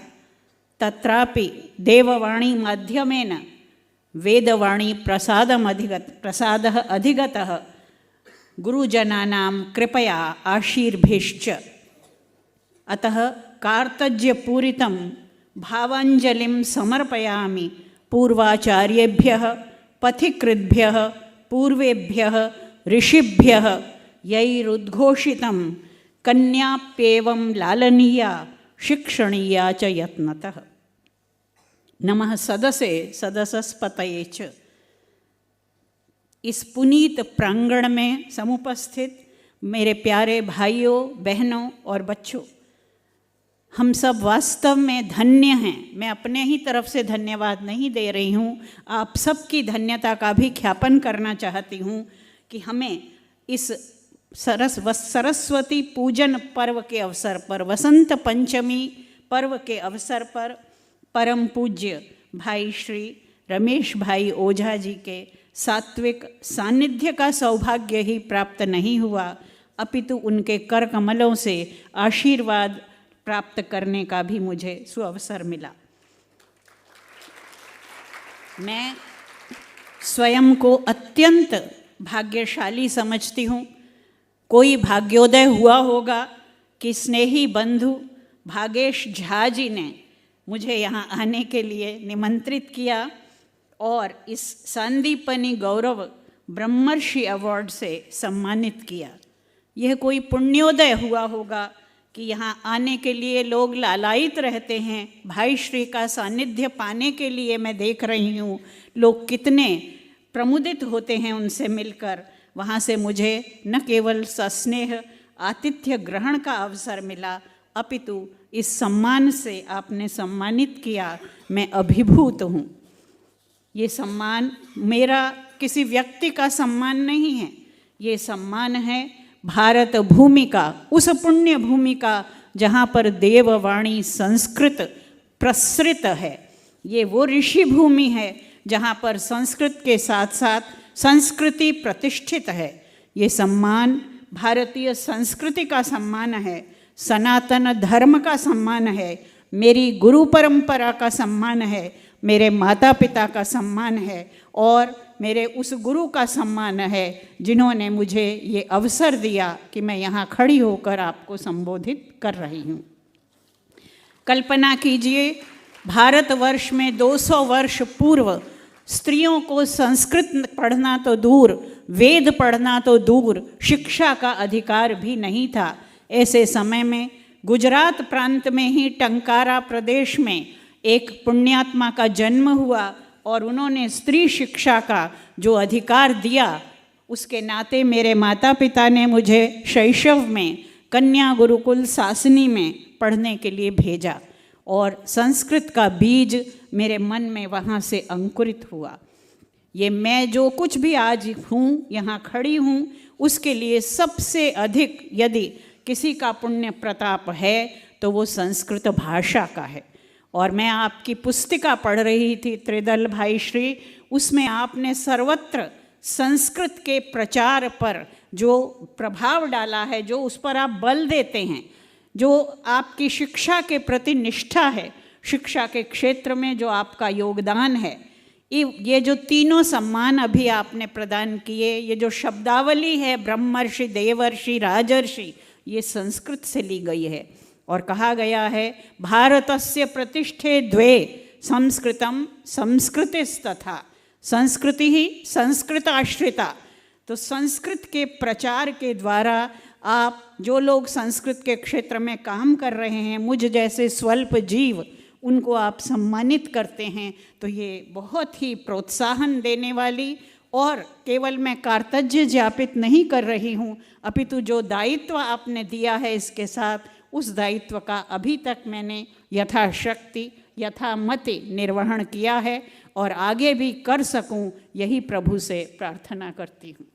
તત્રાપि દેવવાણી માધ્યમેન વેદવાણી પ્રસાદઃ અધિગતઃ ગુરુજનાનાં કૃપયા આશીર્ભિશ્ચ. અતઃ કાર્તજ્યપૂરિतं ભાવાંજલિં સમર્પયામિ પૂર્વાચાર્યેભ્યઃ પથિકૃદ્ભ્યઃ પૂર્વેભ્યઃ ઋષિભ્યઃ યૈરુદ્ઘોષિतं કન્યાપ્યેવં લાલનીયા शिक्षणीया च यत्नतः. नमः सदसे सदसस्पतये च. इस पुनीत प्रांगण में समुपस्थित मेरे प्यारे भाइयों, बहनों और बच्चों, हम सब वास्तव में धन्य हैं. मैं अपने ही तरफ से धन्यवाद नहीं दे रही हूँ, आप सबकी धन्यता का भी ख्यापन करना चाहती हूँ कि हमें इस सरस्वती पूजन पर्व के अवसर पर, वसंत पंचमी पर्व के अवसर पर परम पूज्य भाई श्री रमेश भाई ओझा जी के सात्विक सानिध्य का सौभाग्य ही प्राप्त नहीं हुआ, अपितु उनके कर कमलों से आशीर्वाद प्राप्त करने का भी मुझे सुअवसर मिला. मैं स्वयं को अत्यंत भाग्यशाली समझती हूँ. कोई भाग्योदय हुआ होगा कि स्नेही बंधु भागेश झा जी ने मुझे यहाँ आने के लिए निमंत्रित किया और इस सांदीपनि गौरव ब्रह्मर्षि अवार्ड से सम्मानित किया. यह कोई पुण्योदय हुआ होगा कि यहाँ आने के लिए लोग लालायित रहते हैं. भाई श्री का सानिध्य पाने के लिए मैं देख रही हूँ लोग कितने प्रमुदित होते हैं उनसे मिलकर. वहाँ से मुझे न केवल सस्नेह आतिथ्य ग्रहण का अवसर मिला, अपितु इस सम्मान से आपने सम्मानित किया. मैं अभिभूत हूँ. ये सम्मान मेरा किसी व्यक्ति का सम्मान नहीं है, ये सम्मान है भारत भूमि का, उस पुण्य भूमि का जहाँ पर देववाणी संस्कृत प्रसृत है. ये वो ऋषि भूमि है जहाँ पर संस्कृत के साथ साथ संस्कृति प्रतिष्ठित है। ये सम्मान भारतीय संस्कृति का सम्मान है, सनातन धर्म का सम्मान है, मेरी गुरु परंपरा का सम्मान है, मेरे माता पिता का सम्मान है और मेरे उस गुरु का सम्मान है जिन्होंने मुझे ये अवसर दिया कि मैं यहाँ खड़ी होकर आपको संबोधित कर रही हूँ। कल्पना कीजिए, भारतवर्ष में 200 वर्ष पूर्व स्त्रियों को संस्कृत पढ़ना तो दूर, वेद पढ़ना तो दूर, शिक्षा का अधिकार भी नहीं था। ऐसे समय में गुजरात प्रांत में ही टंकारा प्रदेश में एक पुण्यात्मा का जन्म हुआ और उन्होंने स्त्री शिक्षा का जो अधिकार दिया, उसके नाते मेरे माता पिता ने मुझे शैशव में कन्या गुरुकुल सासनी में पढ़ने के लिए भेजा और संस्कृत का बीज मेरे मन में वहाँ से अंकुरित हुआ। ये मैं जो कुछ भी आज हूँ, यहाँ खड़ी हूँ, उसके लिए सबसे अधिक यदि किसी का पुण्य प्रताप है तो वो संस्कृत भाषा का है। और मैं आपकी पुस्तिका पढ़ रही थी त्रिदल भाई श्री, उसमें आपने सर्वत्र संस्कृत के प्रचार पर जो प्रभाव डाला है, जो उस पर आप बल देते हैं, जो आपकी शिक्षा के प्रति निष्ठा है, शिक्षा के क्षेत्र में जो आपका योगदान है, ये जो तीनों सम्मान अभी आपने प्रदान किए, ये जो शब्दावली है ब्रह्मर्षि, देवर्षि, राजर्षि, ये संस्कृत से ली गई है। और कहा गया है भारतस्य प्रतिष्ठे द्वे संस्कृतम संस्कृतिस्तथा, संस्कृति ही संस्कृत आश्रिता। तो संस्कृत के प्रचार के द्वारा आप जो लोग संस्कृत के क्षेत्र में काम कर रहे हैं, मुझ जैसे स्वल्प जीव, उनको आप सम्मानित करते हैं, तो ये बहुत ही प्रोत्साहन देने वाली, और केवल मैं कार्तज्य ज्ञापित नहीं कर रही हूँ, अपितु जो दायित्व आपने दिया है इसके साथ, उस दायित्व का अभी तक मैंने यथाशक्ति यथामति निर्वहन किया है और आगे भी कर सकूं, यही प्रभु से प्रार्थना करती हूँ।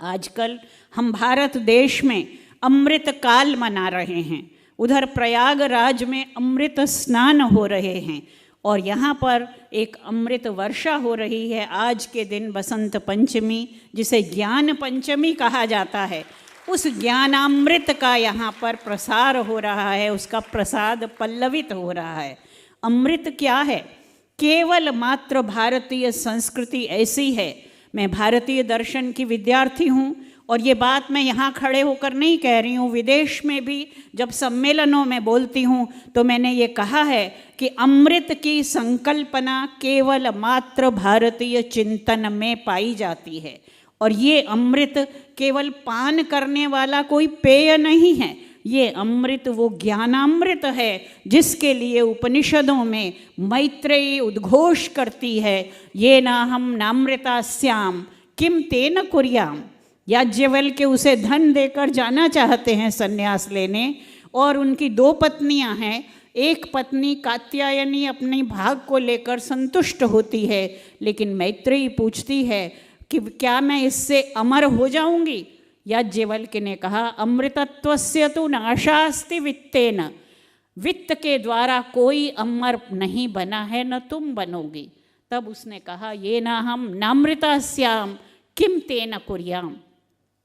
आजकल हम भारत देश में अमृत काल मना रहे हैं, उधर प्रयागराज में अमृत स्नान हो रहे हैं और यहाँ पर एक अमृत वर्षा हो रही है। आज के दिन बसंत पंचमी, जिसे ज्ञान पंचमी कहा जाता है, उस ज्ञानामृत का यहाँ पर प्रसार हो रहा है, उसका प्रसाद पल्लवित हो रहा है। अमृत क्या है? केवल मात्र भारतीय संस्कृति ऐसी है। मैं भारतीय दर्शन की विद्यार्थी हूँ और ये बात मैं यहाँ खड़े होकर नहीं कह रही हूँ, विदेश में भी जब सम्मेलनों में बोलती हूँ तो मैंने ये कहा है कि अमृत की संकल्पना केवल मात्र भारतीय चिंतन में पाई जाती है। और ये अमृत केवल पान करने वाला कोई पेय नहीं है, ये अमृत वो ज्ञानामृत है जिसके लिए उपनिषदों में मैत्रेयी उद्घोष करती है, ये नाहम नामृतास्याम किम तेन कुर्याम। याज्ञवल्क्य उसे धन देकर जाना चाहते हैं संन्यास लेने, और उनकी 2 पत्नियां हैं। एक पत्नी कात्यायनी अपनी भाग को लेकर संतुष्ट होती है, लेकिन मैत्रेयी पूछती है कि क्या मैं इससे अमर हो जाऊंगी? याज्ञवल्क्य ने कहा, अमृतत्वस्य तु नाशास्ति वित्तेन, वित्त के द्वारा कोई अमर नहीं बना है, न तुम बनोगी। तब उसने कहा, ये ना हम नामृतास्याम किम तेन कुर्याम।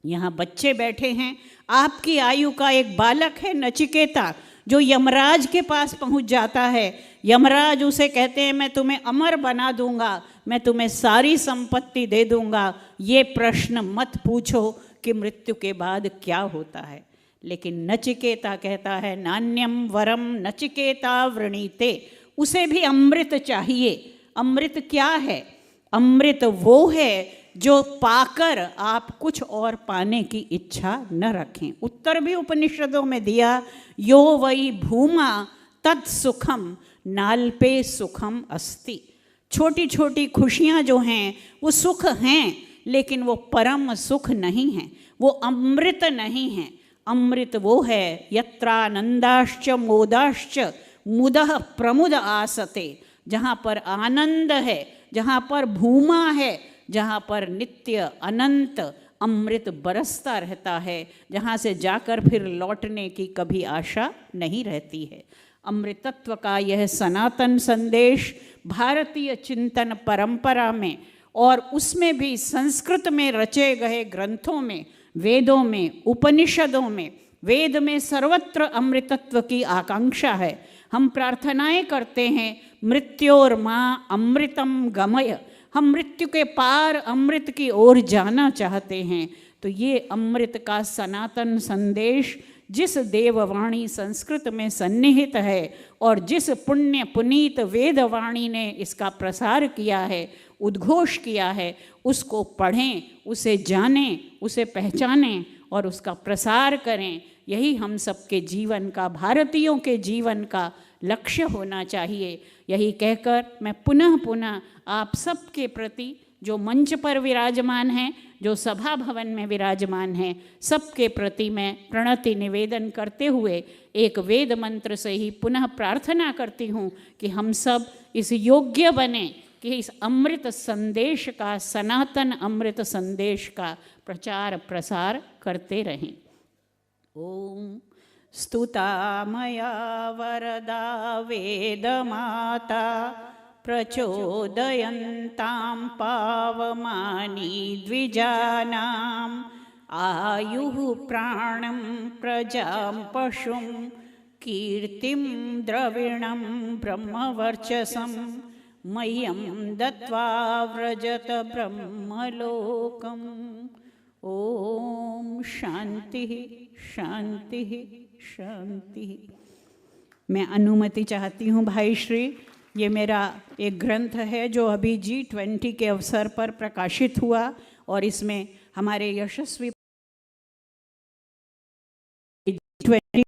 यहाँ बच्चे बैठे हैं, आपकी आयु का एक बालक है नचिकेता, जो यमराज के पास पहुँच जाता है। यमराज उसे कहते हैं, मैं तुम्हें अमर बना दूंगा, मैं तुम्हें सारी संपत्ति दे दूंगा, ये प्रश्न मत पूछो कि मृत्यु के बाद क्या होता है। लेकिन नचिकेता कहता है, नान्यम वरम नचिकेता वृणीते, उसे भी अमृत चाहिए। अमृत क्या है? अमृत वो है जो पाकर आप कुछ और पाने की इच्छा न रखें। उत्तर भी उपनिषदों में दिया, यो वै भूमा तत्सुखम नाल्पे सुखम अस्ति। छोटी छोटी खुशियाँ जो हैं वो सुख हैं, लेकिन वो परम सुख नहीं हैं, वो अमृत नहीं हैं। अमृत वो है यत्रानंदाश्च मोदाश्च मुदः प्रमुद आसते, जहाँ पर आनंद है, जहाँ पर भूमा है, जहाँ पर नित्य अनंत अमृत बरसता रहता है, जहाँ से जाकर फिर लौटने की कभी आशा नहीं रहती है। अमृतत्व का यह सनातन संदेश भारतीय चिंतन परंपरा में और उसमें भी संस्कृत में रचे गए ग्रंथों में, वेदों में, उपनिषदों में, वेद में सर्वत्र अमृतत्व की आकांक्षा है। हम प्रार्थनाएं करते हैं, मृत्योर्मा अमृतम गमय, हम मृत्यु के पार अमृत की ओर जाना चाहते हैं। तो ये अमृत का सनातन संदेश जिस देववाणी संस्कृत में सन्निहित है और जिस पुण्य पुनीत वेदवाणी ने इसका प्रसार किया है, उद्घोष किया है, उसको पढ़ें, उसे जानें, उसे पहचानें और उसका प्रसार करें। यही हम सबके जीवन का, भारतीयों के जीवन का लक्ष्य होना चाहिए। यही कहकर मैं पुनः पुनः आप सबके प्रति, जो मंच पर विराजमान हैं, जो सभा भवन में विराजमान हैं, सबके प्रति मैं प्रणति निवेदन करते हुए एक वेद मंत्र से ही पुनः प्रार्थना करती हूँ कि हम सब इस योग्य बने कि इस अमृत संदेश का, सनातन अमृत संदेश का प्रचार प्रसार करते रहें। ओम स्तुता मया वरदा वेदमाता प्रचोदयन्तां पावमानी द्विजानाम् आयुः प्राणं प्रजां पशुं कीर्तिं द्रविणं ब्रह्मवर्चसं मह्यं दत्त्वा व्रजत ब्रह्मलोकम्। ओम शांति शांति शांति। मैं अनुमति चाहती हूँ भाई श्री, ये मेरा एक ग्रंथ है जो अभी G20 के अवसर पर प्रकाशित हुआ और इसमें हमारे यशस्वी G20